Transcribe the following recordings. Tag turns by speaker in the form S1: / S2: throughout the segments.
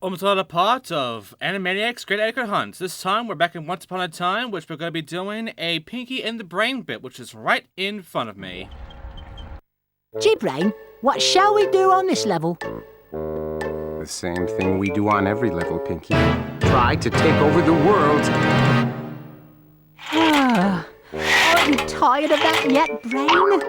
S1: Almost another part of Animaniacs Great Edgar Hunts. This time we're back in Once Upon a Time, which we're going to be doing a Pinky in the Brain bit, which is right in front of me.
S2: Gee, Brain, what shall we do on this level?
S3: The same thing we do on every level, Pinky. Try to take over the world.
S2: Aren't you tired of that yet, Brain?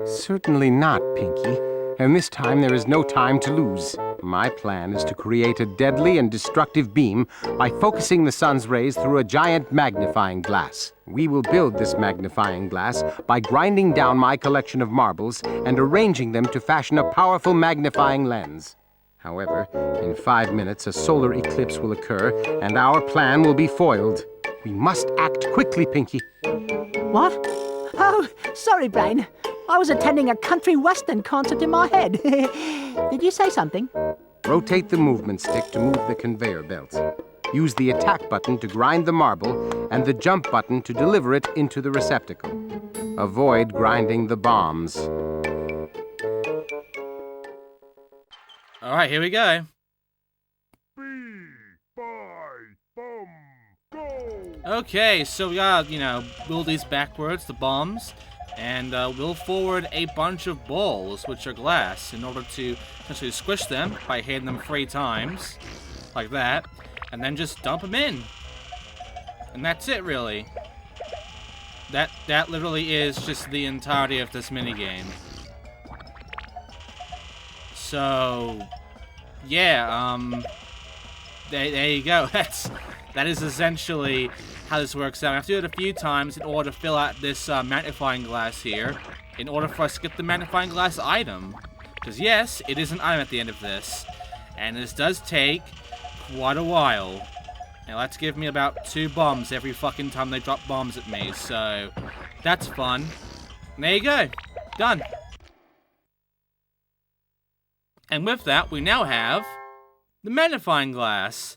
S3: Certainly not, Pinky. And this time there is no time to lose. My plan is to create a deadly and destructive beam by focusing the sun's rays through a giant magnifying glass. We will build this magnifying glass by grinding down my collection of marbles and arranging them to fashion a powerful magnifying lens. However, in 5 minutes a solar eclipse will occur and our plan will be foiled. We must act quickly, Pinky.
S2: What? Oh, sorry, Brain. I was attending a country western concert in my head. Did you say something?
S3: Rotate the movement stick to move the conveyor belt. Use the attack button to grind the marble and the jump button to deliver it into the receptacle. Avoid grinding the bombs.
S1: All right, here we go. Okay, so we gotta, build these backwards, the bombs, and we'll forward a bunch of balls, which are glass, in order to essentially squish them by hitting them 3 times, like that, and then just dump them in. And that's it, really. That literally is just the entirety of this minigame. So, yeah, there you go. That is essentially how this works out. I have to do it a few times in order to fill out this magnifying glass here, in order for us to get the magnifying glass item. Because yes, it is an item at the end of this, and this does take quite a while. Now let's give me about 2 bombs every fucking time they drop bombs at me, so that's fun. And there you go, done. And with that, we now have the magnifying glass.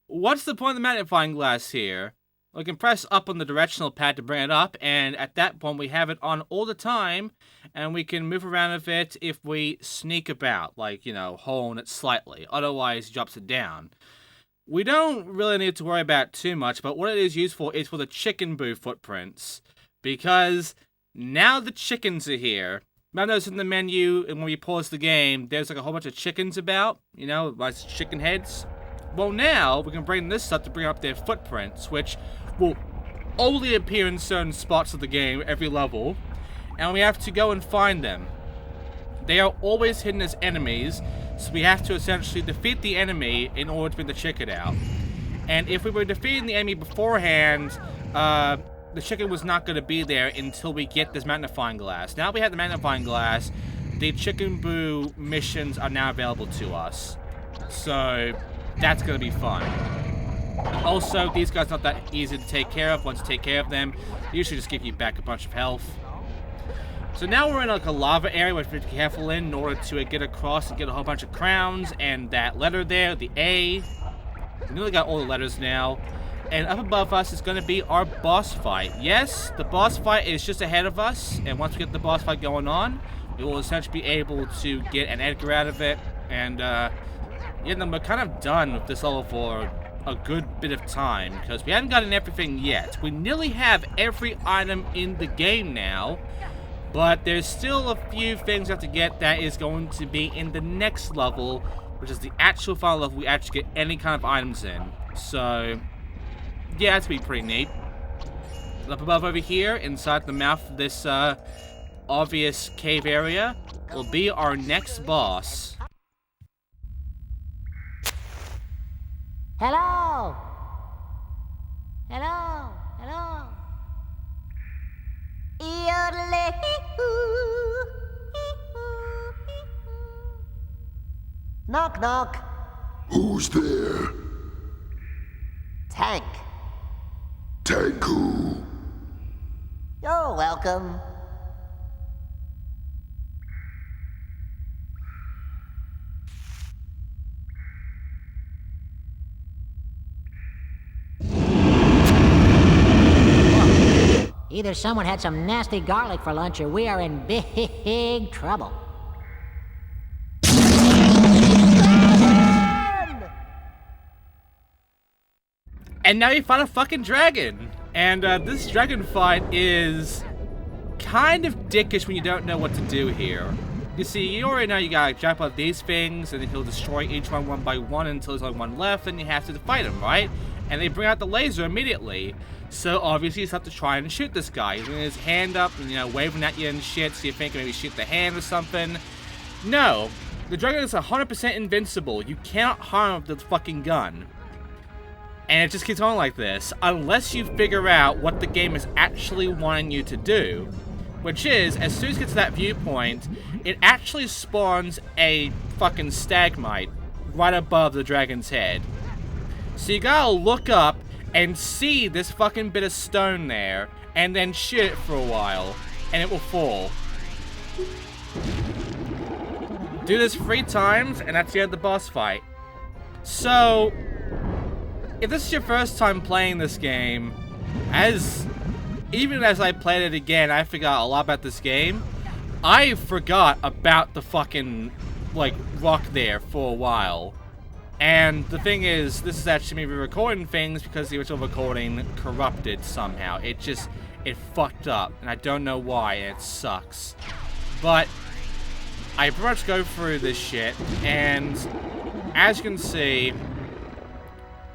S1: What's the point of the magnifying glass here? We can press up on the directional pad to bring it up, and at that point we have it on all the time, and we can move around with it if we sneak about, like, holding it slightly. Otherwise, it drops it down. We don't really need to worry about it too much, but what it is used for is for the chicken boo footprints. Because now the chickens are here. Now notice in the menu, and when we pause the game, there's like a whole bunch of chickens about, like chicken heads. Well, now we can bring this up to bring up their footprints, which will only appear in certain spots of the game every level, and we have to go and find them. They are always hidden as enemies, so we have to essentially defeat the enemy in order to bring the chicken out. And if we were defeating the enemy beforehand, the chicken was not going to be there until we get this magnifying glass. Now we have the magnifying glass, the chicken boo missions are now available to us. So that's going to be fun. Also, these guys are not that easy to take care of. Once you take care of them, they usually just give you back a bunch of health. So now we're in like a lava area, which we have to be careful in order to get across and get a whole bunch of crowns. And that letter there, the A. We nearly got all the letters now. And up above us is going to be our boss fight. Yes, the boss fight is just ahead of us. And once we get the boss fight going on, we will essentially be able to get an Edgar out of it. And, yeah, then we're kind of done with this level for a good bit of time, because we haven't gotten everything yet. We nearly have every item in the game now, but there's still a few things we have to get that is going to be in the next level, which is the actual final level we actually get any kind of items in. So, yeah, that's be pretty neat. Up above over here, inside the mouth of this obvious cave area, will be our next boss.
S2: Hello? Hello? Hello? Knock, knock.
S4: Who's there?
S2: Tank.
S4: Tank who?
S2: You're welcome. Either someone had some nasty garlic for lunch or we are in big trouble.
S1: And now you fight a fucking dragon. And this dragon fight is kind of dickish when you don't know what to do here. You see, you already know you gotta jump on these things, and then he'll destroy each one by one until there's only one left, and you have to fight him, right? And they bring out the laser immediately. So obviously you just have to try and shoot this guy. He's with his hand up, and, you know, waving at you and shit, so you think maybe shoot the hand or something. No. The dragon is 100% invincible. You cannot harm the fucking gun. And it just keeps on like this, unless you figure out what the game is actually wanting you to do. Which is, as soon as you get to that viewpoint, it actually spawns a fucking stalagmite right above the dragon's head. So you gotta look up and see this fucking bit of stone there, and then shoot it for a while, and it will fall. Do this 3 times, and that's the end of the boss fight. So, if this is your first time playing this game, even as I played it again, I forgot a lot about this game. I forgot about the fucking, like, rock there for a while. And the thing is, this is actually me re-recording things because the original recording corrupted somehow. It fucked up, and I don't know why, and it sucks. But I pretty much go through this shit, and as you can see,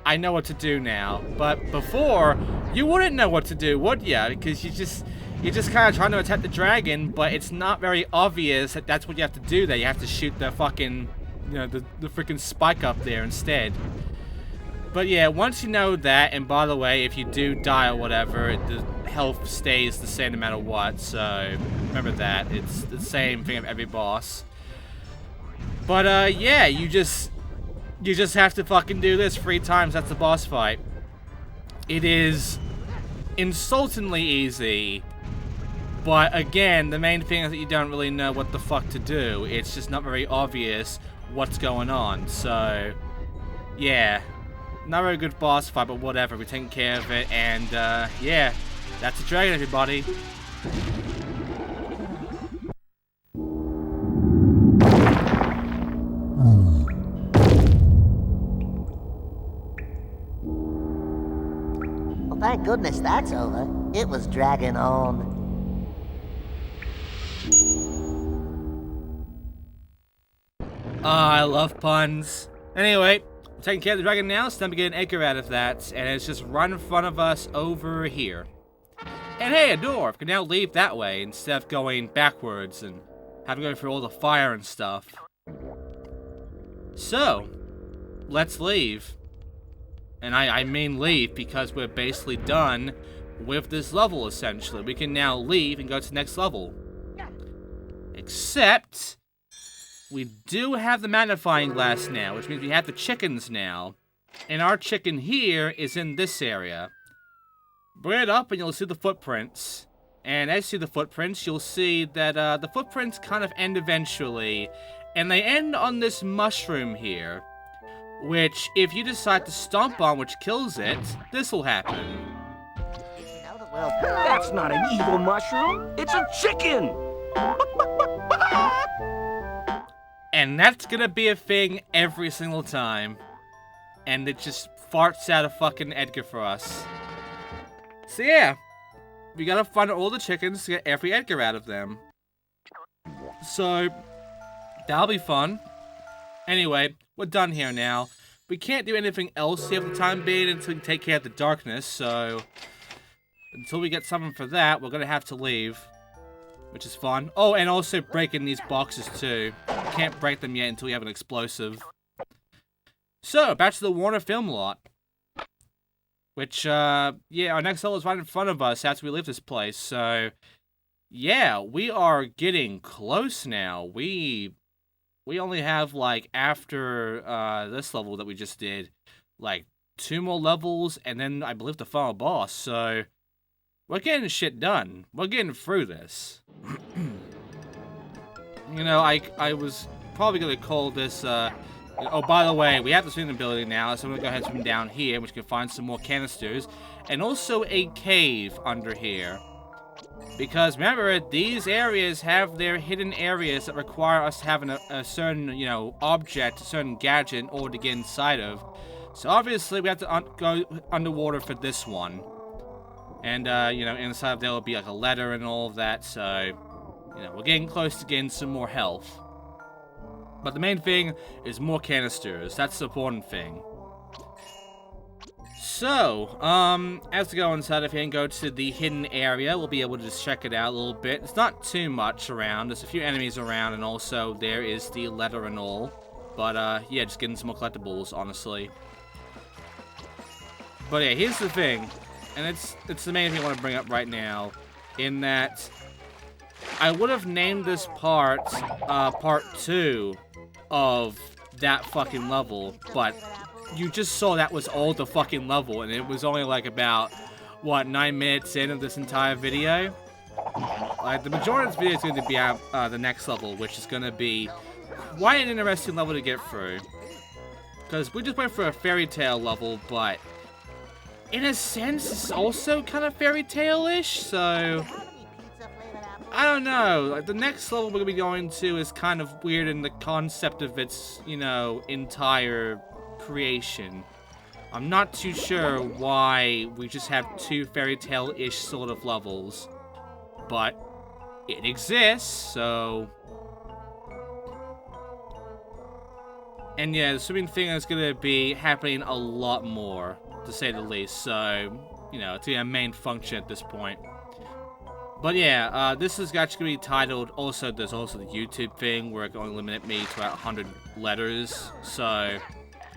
S1: I know what to do now. But before, you wouldn't know what to do, would ya? Because you're just kind of trying to attack the dragon, but it's not very obvious that that's what you have to do there. You have to shoot the fucking, you know, the freaking spike up there instead. But yeah, once you know that, and by the way, if you do die or whatever, the health stays the same no matter what, so remember that. It's the same thing of every boss. But yeah, you just have to fucking do this 3 times. That's the boss fight. It is insultingly easy, but again, the main thing is that you don't really know what the fuck to do. It's just not very obvious what's going on, so yeah, not a very good boss fight, but whatever, we're taking care of it, and yeah, that's a dragon, everybody.
S5: Well, thank goodness that's over. It was dragging on.
S1: I love puns. Anyway, we're taking care of the dragon now, so time to get an Edgar out of that, and it's just right in front of us over here. And hey, a door! We can now leave that way instead of going backwards and having to go through all the fire and stuff. So, let's leave. And I mean leave because we're basically done with this level, essentially. We can now leave and go to the next level. Except we do have the magnifying glass now, which means we have the chickens now. And our chicken here is in this area. Bring it up and you'll see the footprints. And as you see the footprints, you'll see that the footprints kind of end eventually. And they end on this mushroom here. Which, if you decide to stomp on, which kills it, this will happen.
S6: That's not an evil mushroom. It's a chicken.
S1: And that's gonna be a thing every single time. And it just farts out a fucking Edgar for us. So yeah, we gotta find all the chickens to get every Edgar out of them. So, that'll be fun. Anyway, we're done here now. We can't do anything else here for the time being until we take care of the darkness, so until we get something for that, we're gonna have to leave. Which is fun. Oh, and also breaking these boxes too. Can't break them yet until we have an explosive. So, back to the Warner film lot. Which, yeah, our next level is right in front of us after we leave this place, so yeah, we are getting close now. We only have, like, after this level that we just did, like, 2 more levels, and then I believe the final boss, so we're getting shit done. We're getting through this. You know, I was probably going to call this, oh, by the way, we have the swimming ability now, so I'm going to go ahead and swim down here, which can find some more canisters, and also a cave under here. Because remember, these areas have their hidden areas that require us to have a certain, you know, object, a certain gadget in order to get inside of. So obviously we have to go underwater for this one. And, you know, inside of there will be like a letter and all of that, so, you know, we're getting close to getting some more health. But the main thing is more canisters. That's the important thing. So, as we go inside of here and go to the hidden area, we'll be able to just check it out a little bit. It's not too much around. There's a few enemies around, and also there is the letter and all. But, yeah, just getting some more collectibles, honestly. But yeah, here's the thing. And it's the main thing I want to bring up right now. In that, I would have named this part, part 2 of that fucking level. But you just saw that was all the fucking level. And it was only like about, what, 9 minutes in of this entire video? Like, the majority of this video is going to be out, the next level, which is going to be quite an interesting level to get through. Because we just went for a fairy tale level, but in a sense, it's also kind of fairy tale-ish, so I don't know. Like, the next level we're going to be going to is kind of weird in the concept of its, you know, entire creation. I'm not too sure why we just have 2 fairy tale-ish sort of levels, but it exists, so. And yeah, the swimming thing is going to be happening a lot more, to say the least, so, you know, it's a main function at this point. But yeah, this is actually going to be titled, also, there's also the YouTube thing, where it's going to limit me to about 100 letters, so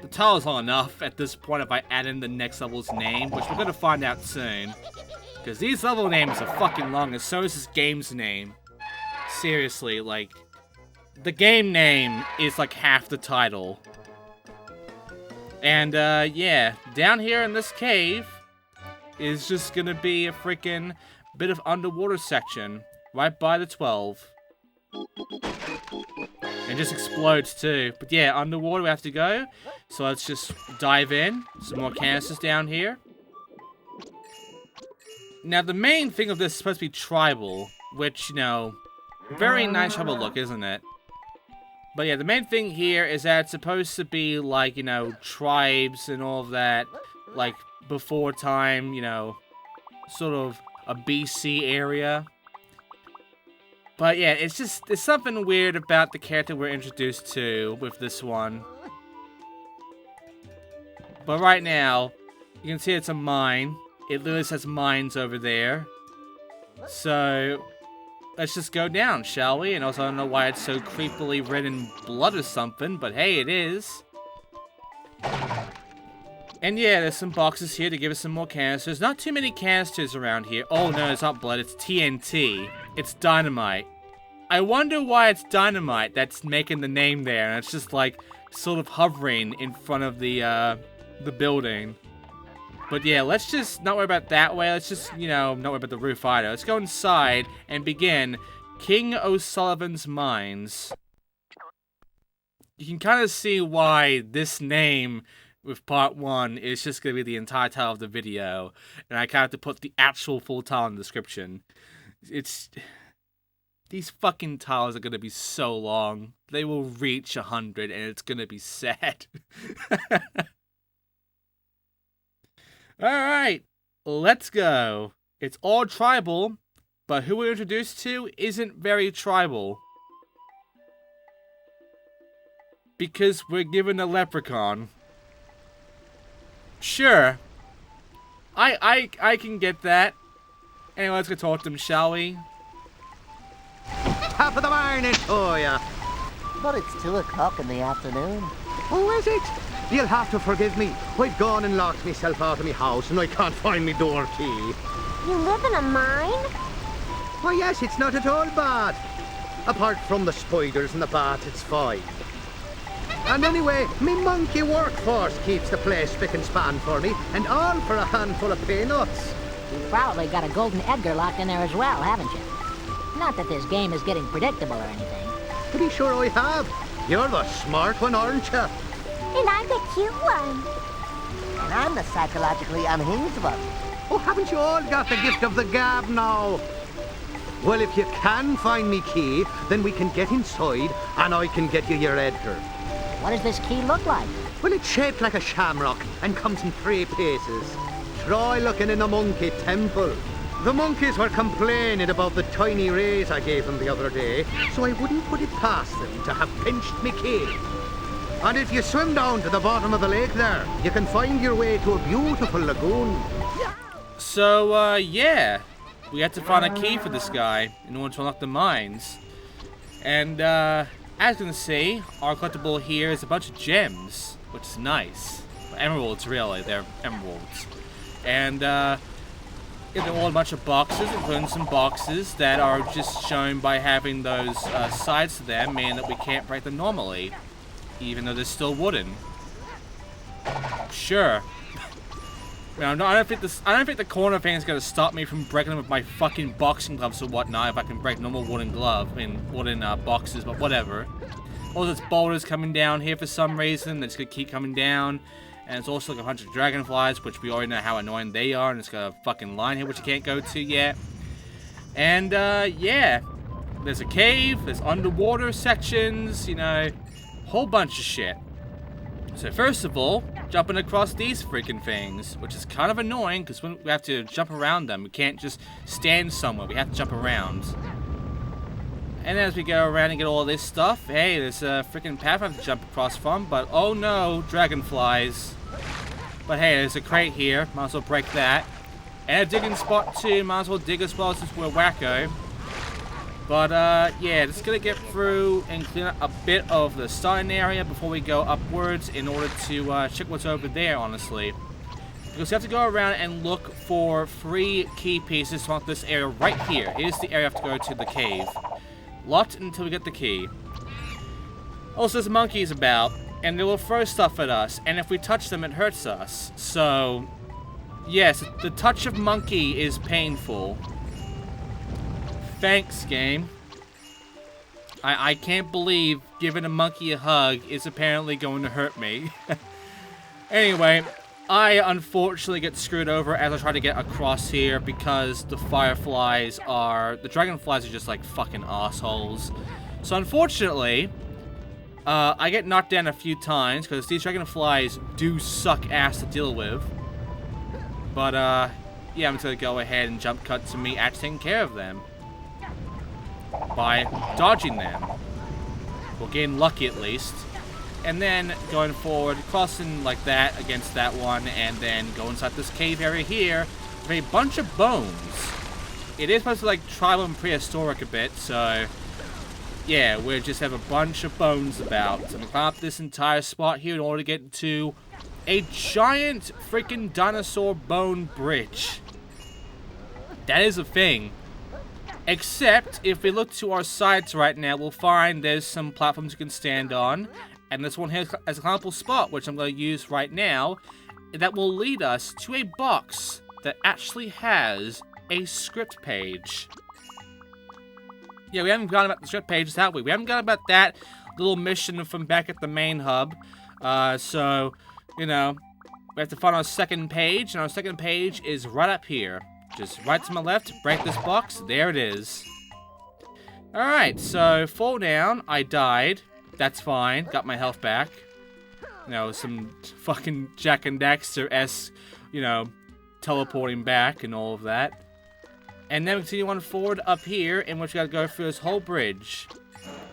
S1: the title is long enough at this point if I add in the next level's name, which we're going to find out soon. Because these level names are fucking long, and so is this game's name. Seriously, like, the game name is like half the title. And, yeah, down here in this cave is just gonna be a freaking bit of underwater section right by the 12. And just explodes too. But yeah, underwater we have to go. So let's just dive in. Some more canisters down here. Now, the main thing of this is supposed to be tribal, which, you know, very nice tribal look, isn't it? But yeah, the main thing here is that it's supposed to be, like, you know, tribes and all of that, like, before time, you know, sort of a BC area. But yeah, it's just, there's something weird about the character we're introduced to with this one. But right now, you can see it's a mine. It literally says mines over there. So let's just go down, shall we? And also, I don't know why it's so creepily red in blood or something, but hey, it is. And yeah, there's some boxes here to give us some more canisters. Not too many canisters around here. Oh no, it's not blood, it's TNT. It's dynamite. I wonder why it's dynamite that's making the name there, and it's just like sort of hovering in front of the building. But yeah, let's just not worry about that way. Let's just, you know, not worry about the roof either. Let's go inside and begin King O'Sullivan's Mines. You can kind of see why this name with part 1 is just going to be the entire title of the video. And I kind of have to put the actual full title in the description. It's... These fucking titles are going to be so long. They will reach 100 and it's going to be sad. Alright, let's go. It's all tribal, but who we're introduced to isn't very tribal. Because we're given a leprechaun. Sure. I can get that. Anyway, let's go talk to him, shall we?
S7: Top of the morning to ya.
S5: But it's 2 o'clock in the afternoon.
S7: Oh, is it? You'll have to forgive me. I've gone and locked myself out of my house and I can't find my door key.
S8: You live in a mine?
S7: Oh yes, it's not at all bad. Apart from the spiders and the bat, it's fine. And anyway, me monkey workforce keeps the place spick and span for me, and all for a handful of peanuts.
S2: You've probably got a golden Edgar locked in there as well, haven't you? Not that this game is getting predictable or anything.
S7: To be sure I have. You're the smart one, aren't you?
S8: And I'm the cute one.
S5: And I'm the psychologically unhinged one.
S7: Oh, haven't you all got the gift of the gab now? Well, if you can find me key, then we can get inside and I can get you your Edgar.
S2: What does this key look like?
S7: Well, it's shaped like a shamrock and comes in 3 pieces. Try looking in the monkey temple. The monkeys were complaining about the tiny raise I gave them the other day, so I wouldn't put it past them to have pinched me cave. And if you swim down to the bottom of the lake there, you can find your way to a beautiful lagoon.
S1: So, yeah. We had to find a key for this guy in order to unlock the mines. And, as you can see, our collectible here is a bunch of gems, which is nice. Emeralds, really. They're emeralds. And, they're all a bunch of boxes, including some boxes that are just shown by having those sides to them, meaning that we can't break them normally, even though they're still wooden. Sure. I don't think the corner thing is gonna stop me from breaking them with my fucking boxing gloves or whatnot. If I can break normal wooden boxes, but whatever. All those boulders coming down here for some reason. They're just gonna keep coming down. And it's also like a bunch of dragonflies, which we already know how annoying they are. And it's got a fucking line here, which you can't go to yet. And, yeah. There's a cave, there's underwater sections, you know, whole bunch of shit. So first of all, jumping across these freaking things, which is kind of annoying, because we have to jump around them. We can't just stand somewhere, we have to jump around. And as we go around and get all this stuff, hey, there's a freaking path I have to jump across from, but oh no, dragonflies. But hey, there's a crate here, might as well break that. And a digging spot too, might as well dig as well since we're wacko. But yeah, just gonna get through and clean up a bit of the starting area before we go upwards in order to check what's over there, honestly. Because you have to go around and look for 3 key pieces to unlock this area right here. Here's the area I have to go to the cave. Lot until we get the key. Also, there's monkeys about, and they will throw stuff at us, and if we touch them, it hurts us. So, yes, the touch of monkey is painful. Thanks, game. I can't believe giving a monkey a hug is apparently going to hurt me. Anyway, I unfortunately get screwed over as I try to get across here because the dragonflies are just like fucking assholes. So unfortunately, I get knocked down a few times because these dragonflies do suck ass to deal with. But yeah, I'm just gonna go ahead and jump cut to me actually taking care of them by dodging them, or getting lucky at least. And then going forward, crossing like that against that one, and then go inside this cave area here with a bunch of bones. It is supposed to be like tribal and prehistoric a bit, so yeah, we just have a bunch of bones about. So I'm gonna climb up this entire spot here in order to get to a giant freaking dinosaur bone bridge. That is a thing. Except, if we look to our sides right now, we'll find there's some platforms you can stand on. And this one here has a climbable spot, which I'm going to use right now. That will lead us to a box that actually has a script page. Yeah, we haven't gone about the script pages, have we? We haven't gone about that little mission from back at the main hub. So, you know, we have to find our second page. And our second page is right up here. Just right to my left, break this box, there it is. Alright, so fall down, I died. That's fine, got my health back. You know, some fucking Jack and Daxter-esque, you know, teleporting back and all of that. And then we continue on forward up here, in which we gotta go through this whole bridge.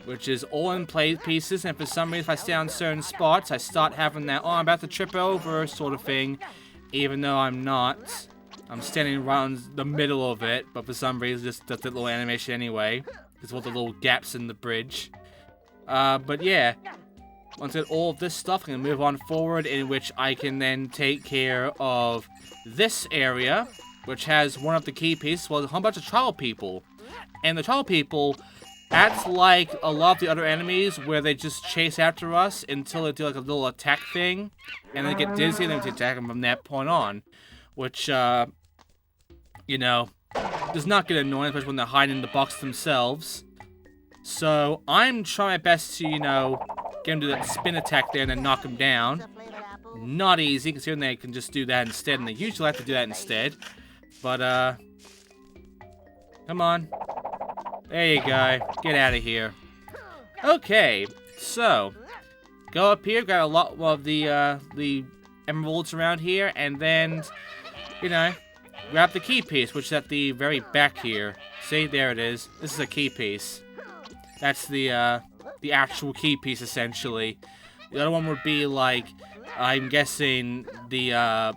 S1: Which is all in pieces, and for some reason if I stay on certain spots, I start having that, oh, I'm about to trip over sort of thing. Even though I'm not. I'm standing right in the middle of it, but for some reason just does that little animation anyway. There's all the little gaps in the bridge. But yeah, once I get all of this stuff, I'm going to move on forward, in which I can then take care of this area, which has one of the key pieces, well, a whole bunch of tribal people. And the tribal people act like a lot of the other enemies, where they just chase after us until they do like a little attack thing, and then get dizzy, and then we attack them from that point on. Which, you know, does not get annoying, especially when they're hiding in the box themselves. So, I'm trying my best to, you know, get them to that spin attack there and then knock them down. Not easy, considering they can just do that instead, and they usually have to do that instead. But, come on. There you go. Get out of here. Okay, so, go up here, grab a lot of the emeralds around here, and then, you know, grab the key piece, which is at the very back here. See, there it is. This is a key piece. That's the actual key piece, essentially. The other one would be, like, I'm guessing the,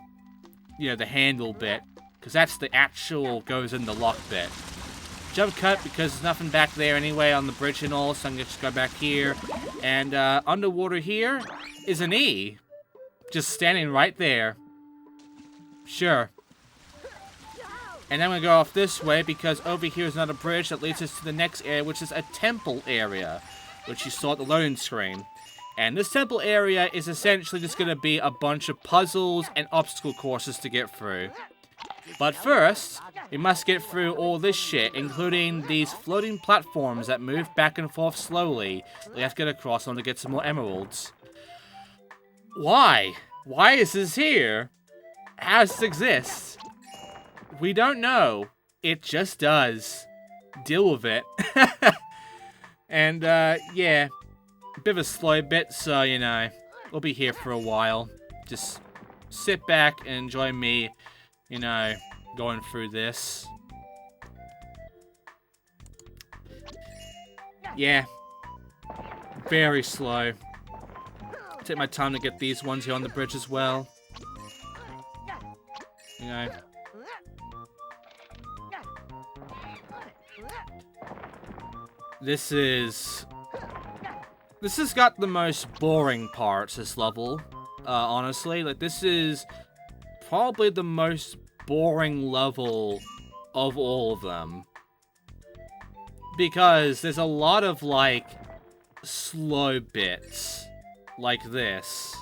S1: you know, the handle bit. Because that's the actual goes in the lock bit. Jump cut because there's nothing back there anyway on the bridge and all, so I'm going to just go back here. And underwater here is an E. Just standing right there. Sure. And then I'm going to go off this way because over here is another bridge that leads us to the next area, which is a temple area, which you saw at the loading screen. And this temple area is essentially just going to be a bunch of puzzles and obstacle courses to get through. But first, we must get through all this shit, including these floating platforms that move back and forth slowly. We have to get across them to get some more emeralds. Why? Why is this here? How does this exist? We don't know. It just does. Deal with it. And, yeah. A bit of a slow bit, so, you know, we'll be here for a while. Just sit back and enjoy me, you know, going through this. Yeah. Very slow. Take my time to get these ones here on the bridge as well. You know. This has got the most boring parts, this level. Honestly. Like, this is probably the most boring level of all of them. Because there's a lot of, like, slow bits. Like this.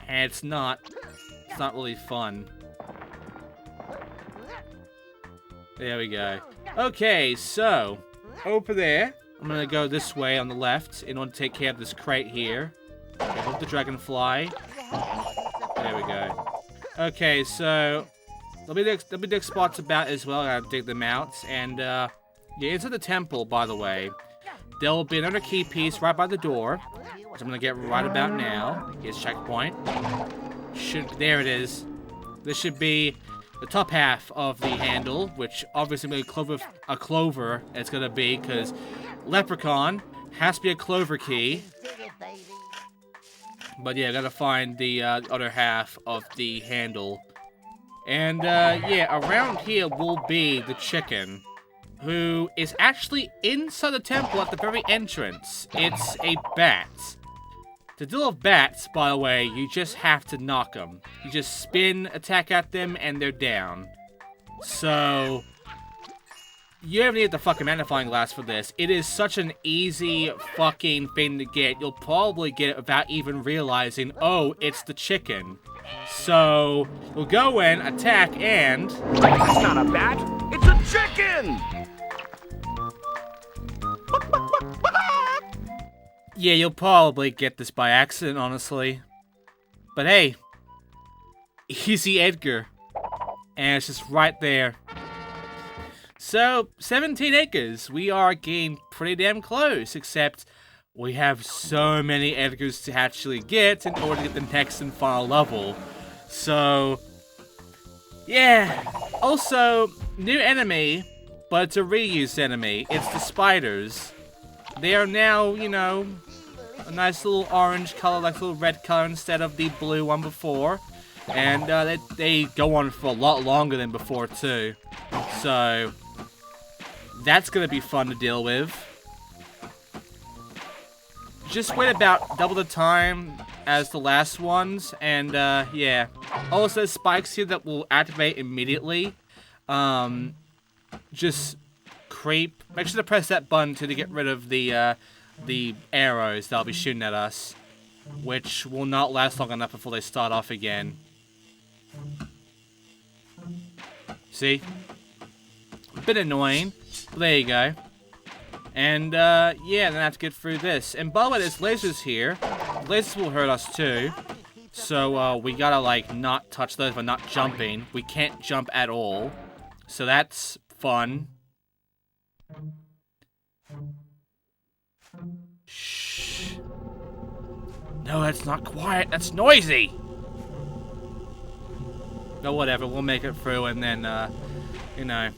S1: And it's not really fun. There we go. Okay, so, over there, I'm gonna go this way on the left in order to take care of this crate here. Okay, hold the dragonfly. There we go. Okay, so, there'll be next spots about as well. I gotta dig them out. And, yeah, into the temple, by the way. There'll be another key piece right by the door, which I'm gonna get right about now. Here's checkpoint. There it is. This should be the top half of the handle, which obviously a clover it's gonna be, because Leprechaun has to be a clover key. But yeah, I gotta find the other half of the handle. And yeah, around here will be the chicken, who is actually inside the temple at the very entrance. It's a bat. To deal with bats, by the way, you just have to knock them. You just spin, attack at them, and they're down. So, you don't need the fucking magnifying glass for this. It is such an easy fucking thing to get. You'll probably get it without even realizing, oh, it's the chicken. So, we'll go in, attack, and...
S6: That's not a bat! It's a chicken!
S1: Yeah, you'll probably get this by accident, honestly. But hey, easy Edgar. And it's just right there. So, 17 acres. We are getting pretty damn close, except we have so many Edgars to actually get in order to get the next and final level. So, yeah. Also, new enemy, but it's a reused enemy. It's the spiders. They are now, you know, a nice little orange color, like a little red color instead of the blue one before. And they go on for a lot longer than before too. So, that's going to be fun to deal with. Just wait about double the time as the last ones. And yeah. Also, there's spikes here that will activate immediately. Just... creep. Make sure to press that button to get rid of the arrows that'll be shooting at us, which will not last long enough before they start off again. See? A bit annoying. But there you go. And yeah, then I have to get through this. And by the way, there's lasers here. The lasers will hurt us too. So we gotta like not touch those by not jumping. We can't jump at all. So that's fun. Shh. No, that's not quiet. That's noisy. No, whatever. We'll make it through and then, you know.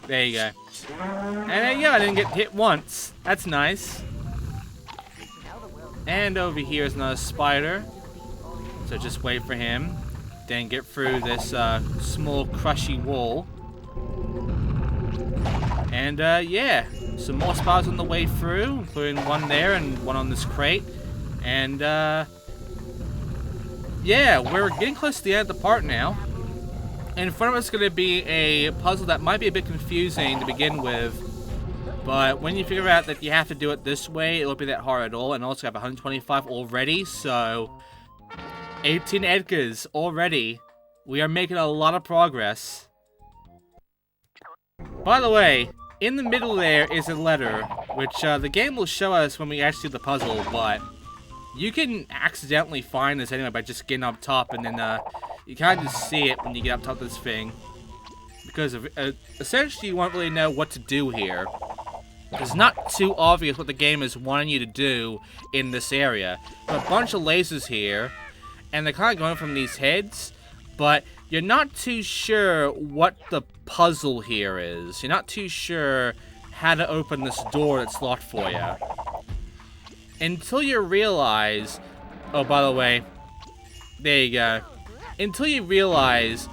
S1: There you go. And yeah, I didn't get hit once. That's nice. And over here is another spider. So just wait for him. Then get through this small crushy wall. And yeah, some more spiders on the way through, including one there and one on this crate. And yeah, we're getting close to the end of the part now. In front of us is going to be a puzzle that might be a bit confusing to begin with. But when you figure out that you have to do it this way, it won't be that hard at all. And also I have 125 already, so 18 Edgars already. We are making a lot of progress. By the way, in the middle there is a letter, which the game will show us when we actually do the puzzle, but you can accidentally find this anyway by just getting up top, and then you kind of just see it when you get up top of this thing. Because of, essentially you won't really know what to do here. It's not too obvious what the game is wanting you to do in this area. There's a bunch of lasers here, and they're kind of going from these heads, but you're not too sure what the puzzle here is. You're not too sure how to open this door that's locked for you. Until you realize... Oh, by the way, there you go. Until you realize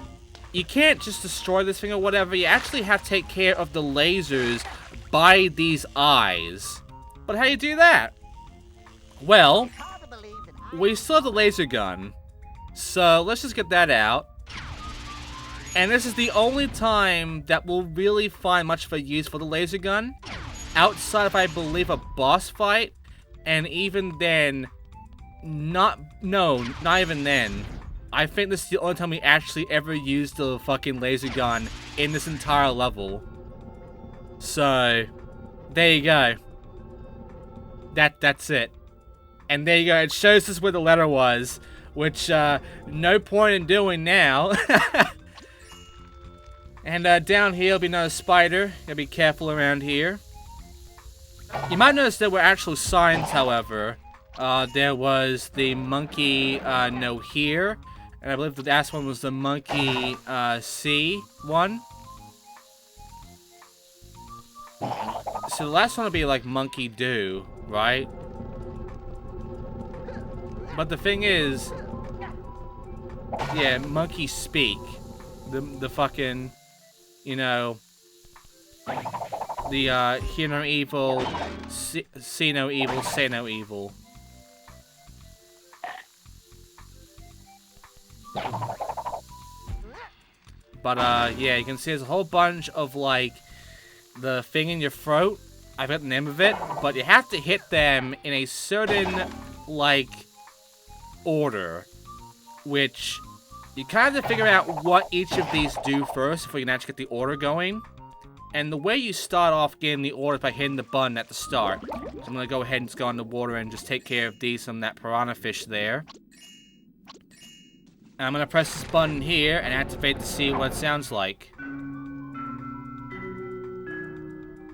S1: you can't just destroy this thing or whatever. You actually have to take care of the lasers by these eyes. But how do you do that? Well, we still have the laser gun. So let's just get that out. And this is the only time that we'll really find much of a use for the laser gun. Outside of, I believe, a boss fight. And even then, not even then. I think this is the only time we actually ever used the fucking laser gun in this entire level. So, there you go. That's it. And there you go, it shows us where the letter was, which, no point in doing now. And, down here will be another spider. Gotta be careful around here. You might notice there were actual signs, however. There was the monkey, no here. And I believe the last one was the monkey, C one. So the last one would be like monkey do, right? But the thing is, yeah, monkey speak. The fucking, you know, the hear no evil, see no evil, say no evil. But yeah, you can see there's a whole bunch of like the thing in your throat. I forgot the name of it, but you have to hit them in a certain like order, which you kind of figure out what each of these do first before you can actually get the order going. And the way you start off getting the order is by hitting the button at the start. So I'm gonna go ahead and just go in the water and just take care of these from that piranha fish there. And I'm gonna press this button here and activate to see what it sounds like.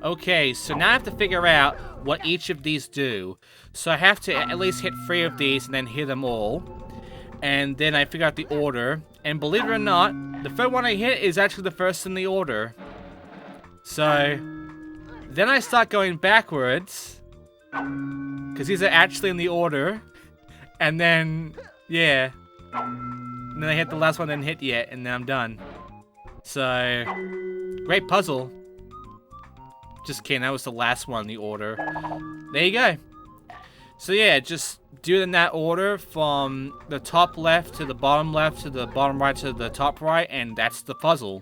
S1: Okay, so now I have to figure out what each of these do. So I have to at least hit 3 of these and then hit them all. And then I figure out the order. And believe it or not, the third one I hit is actually the first in the order. So then I start going backwards. Because these are actually in the order. And then, yeah. And then I hit the last one, then hit yet, and then I'm done. So, great puzzle. Just kidding, that was the last one in the order. There you go. So yeah, just do it in that order from the top left to the bottom left to the bottom right to the top right, and that's the puzzle.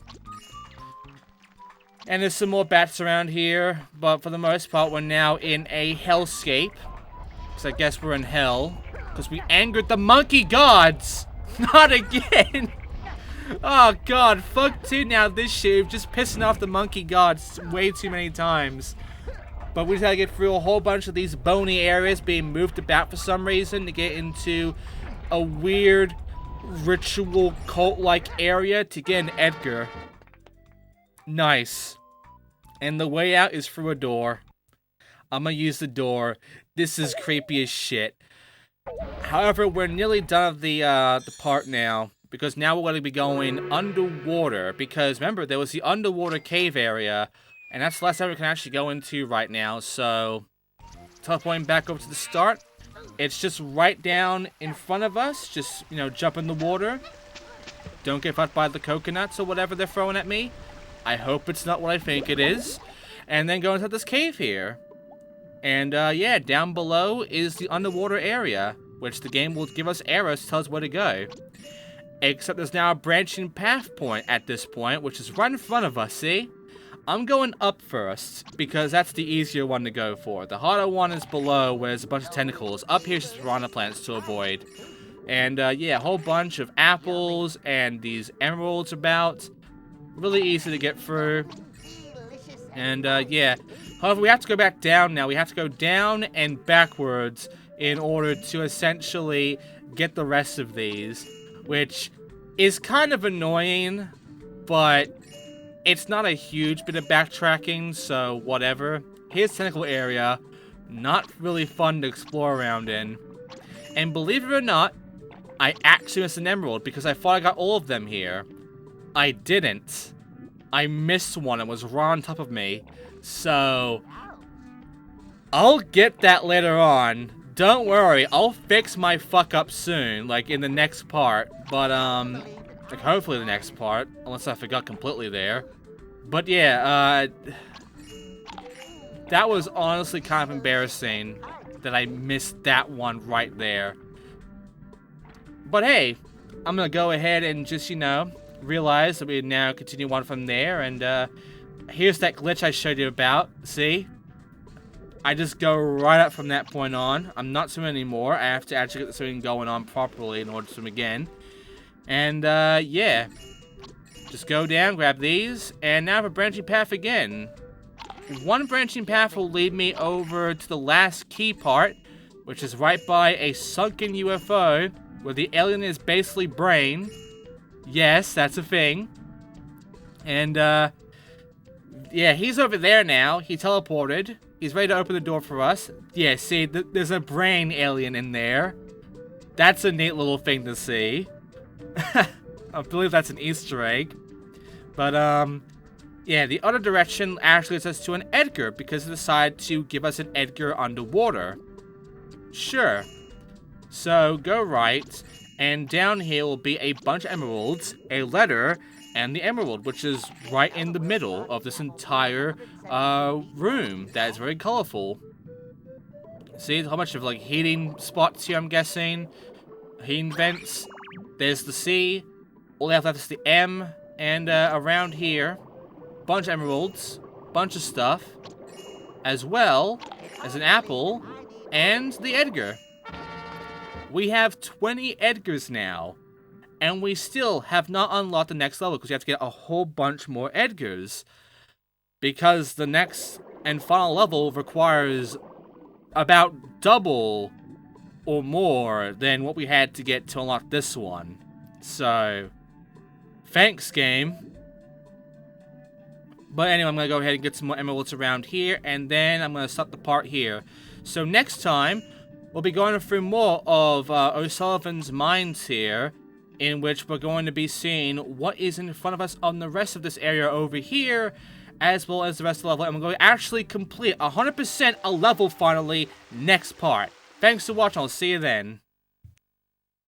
S1: And there's some more bats around here, but for the most part, we're now in a hellscape. Because I guess we're in hell. Because we angered the monkey gods! Not again! Oh god, fuck too now this shit. We're just pissing off the monkey gods way too many times. But we just gotta get through a whole bunch of these bony areas being moved about for some reason to get into a weird ritual cult-like area to get an Edgar. Nice. And the way out is through a door. I'm gonna use the door. This is creepy as shit. However, we're nearly done with the part now, because now we're going to be going underwater, because remember, there was the underwater cave area, and that's the last area we can actually go into right now, so teleporting back over to the start. It's just right down in front of us, just, you know, jump in the water. Don't get fucked by the coconuts or whatever they're throwing at me. I hope it's not what I think it is. And then go inside this cave here. And, yeah, down below is the underwater area, which the game will give us arrows to tell us where to go. Except there's now a branching path point at this point, which is right in front of us, see? I'm going up first, because that's the easier one to go for. The harder one is below, where there's a bunch of tentacles. Up here is just piranha plants to avoid. And, yeah, a whole bunch of apples and these emeralds about. Really easy to get through. And, yeah. However, we have to go back down now. We have to go down and backwards in order to essentially get the rest of these, which is kind of annoying, but it's not a huge bit of backtracking, so whatever. Here's Tentacle Area. Not really fun to explore around in. And believe it or not, I actually missed an emerald because I thought I got all of them here. I didn't. I missed one. It was right on top of me. So, I'll get that later on. Don't worry, I'll fix my fuck up soon, like in the next part. But, like hopefully the next part, unless I forgot completely there. But yeah, that was honestly kind of embarrassing that I missed that one right there. But hey, I'm gonna go ahead and just, you know, realize that we now continue on from there, and here's that glitch I showed you about. See? I just go right up from that point on. I'm not swimming anymore. I have to actually get the swimming going on properly in order to swim again. And, yeah. Just go down, grab these, and now I have a branching path again. One branching path will lead me over to the last key part, which is right by a sunken UFO, where the alien is basically brain. Yes, that's a thing. And, yeah, he's over there now. He teleported. He's ready to open the door for us. Yeah, see, there's a brain alien in there. That's a neat little thing to see. I believe that's an Easter egg. But, yeah, the other direction actually leads us to an Edgar, because they decided to give us an Edgar underwater. Sure. So, go right, and down here will be a bunch of emeralds, a letter, and the emerald, which is right in the middle of this entire room that is very colorful. See, there's a whole bunch of like heating spots here, I'm guessing. Heating vents. There's the C. All they have left is the M. And around here, bunch of emeralds, bunch of stuff, as well as an apple and the Edgar. We have 20 Edgars now. And we still have not unlocked the next level because we have to get a whole bunch more Edgars. Because the next and final level requires about double or more than what we had to get to unlock this one. So, thanks, game. But anyway, I'm going to go ahead and get some more emeralds around here, and then I'm going to stop the part here. So next time, we'll be going through more of O'Sullivan's mines here, in which we're going to be seeing what is in front of us on the rest of this area over here, as well as the rest of the level. And we're going to actually complete 100% a level finally next part. Thanks for watching. I'll see you then.